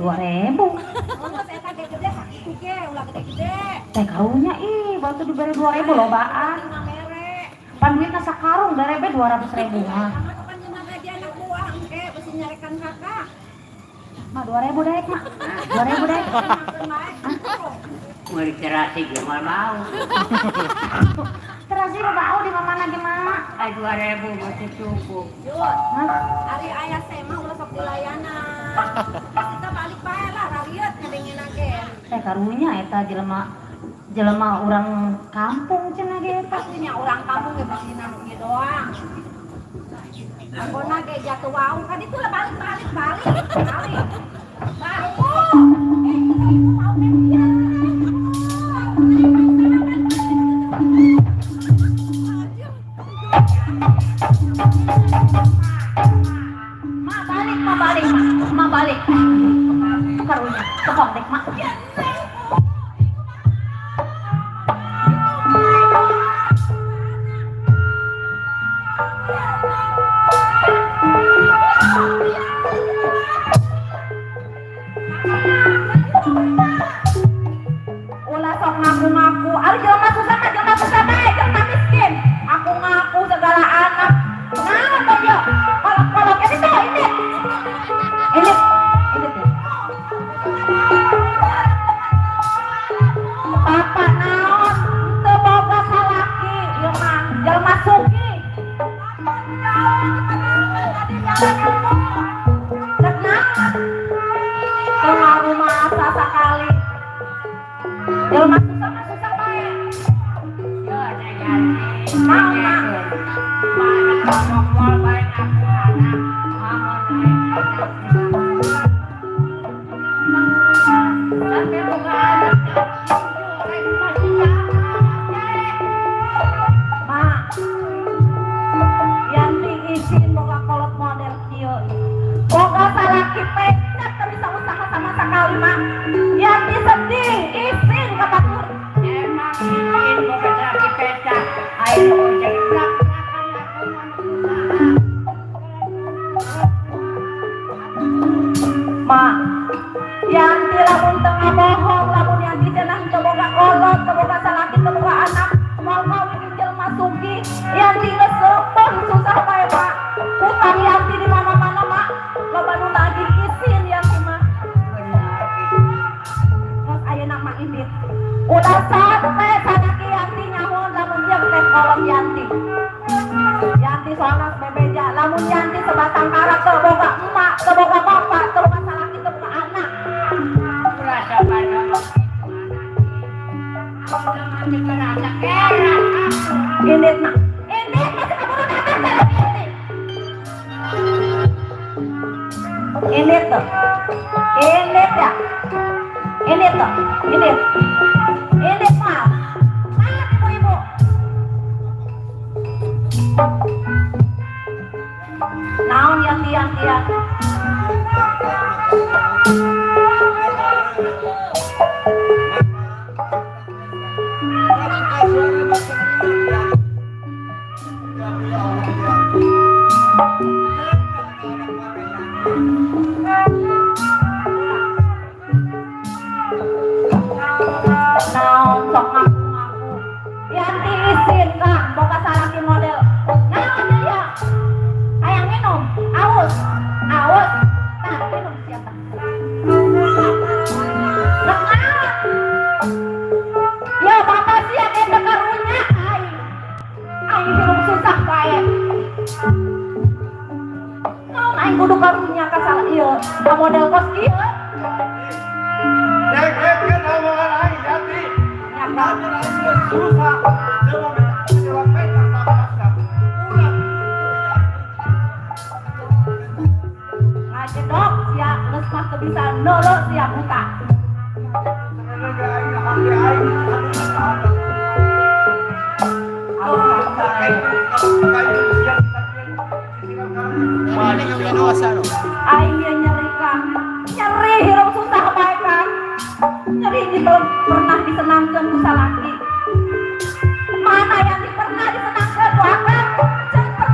2.000. Mun saya teh gede sakitu ge ulah gede-gede. Teh karunya batu diberi 2.000 lobaan. Pan duitna sakarung darebe 200.000 mah. Kan cuma gaji anak buah engke besi nyarekan kakak. Mah 2.000 daek mah. 2.000 daek. Mau dicerasi gimana mau? Terasi mah bau di mana gimana? 2.000 masih cukup. Yud, hari ayah saya mah ulah sok dilayanan. Kita balik bae lah rariet ngedengeun ge. Teh karunya eta jelema urang kampung cenah ge eta. Pastinya orang kampung ge besi nanu ge doang. Pokona ge jatuh wau kan itu lah balik. Balik. Mau dia. Ma balik. Karunya kepong dek mak. Ulah sok ngaku-ngaku. Ari jelema susah mah jelema miskin. Aku ngaku segala anak. Nah, kok yo. Kalau ini tuh ini. Papa naon teu boga salaki ieu mah jelema sugi. Cek naon? Teu rumah asa sakali. Jelema susah mah susah bae. Yo jadi. Naon mah? Ngomong baik aku anak. Sampai buka anak. Mak, Yanti izin boga kolot model kieu. Boga salaki pecet teu bisa usaha sama sakali mak. Yanti sedih, izin ka batur. Emang izin boga lagi pecah. Ayo jeblak. Ma, Yanti lamun tengah bohong, lamun Yanti cenah teu boga kolot, teu boga salaki, teu boga anak, moal kawin jelema sugi. Yanti geus seupeng susah bae, Mak. Utang Yanti di mana-mana, Mak. Loba nu nagih izin Yanti mah. Terus ayeuna mah indit. Ulah sampe salaki Yanti nyamun lamun jeung teh kolot Yanti. Yanti soalna bebeja, lamun Yanti sebatang kara teu boga emak, teu boga bapak, teu boga salaki, teu boga anak. Rasa banyak. Masih kerasa keras. Indit mah, indit masih kabur datang ini. Indit tuh, indit ya, indit tuh, indit mah, ibu-ibu. Naon yang naon sok ngaku-ngaku. Yanti izin kak, boga salaki model. Naon ya? Hayang minum, aus. Nah, minum siapa? Ya bapak siap eta karunya aing hirup susah bae. Naon aing kudu karunya ka salah ieu, ka model kos ieu. Dek, kan omongan aing Yanti. Ya Kak. Susah. Coba menjawab petak tak Ngajedok sia geus mah teu bisa neuleuh sia buka. Aing dia nyeri Kang. Nyeri hirup susah bae Kang. Nyeri ini belum pernah disenangkeun ku salaki.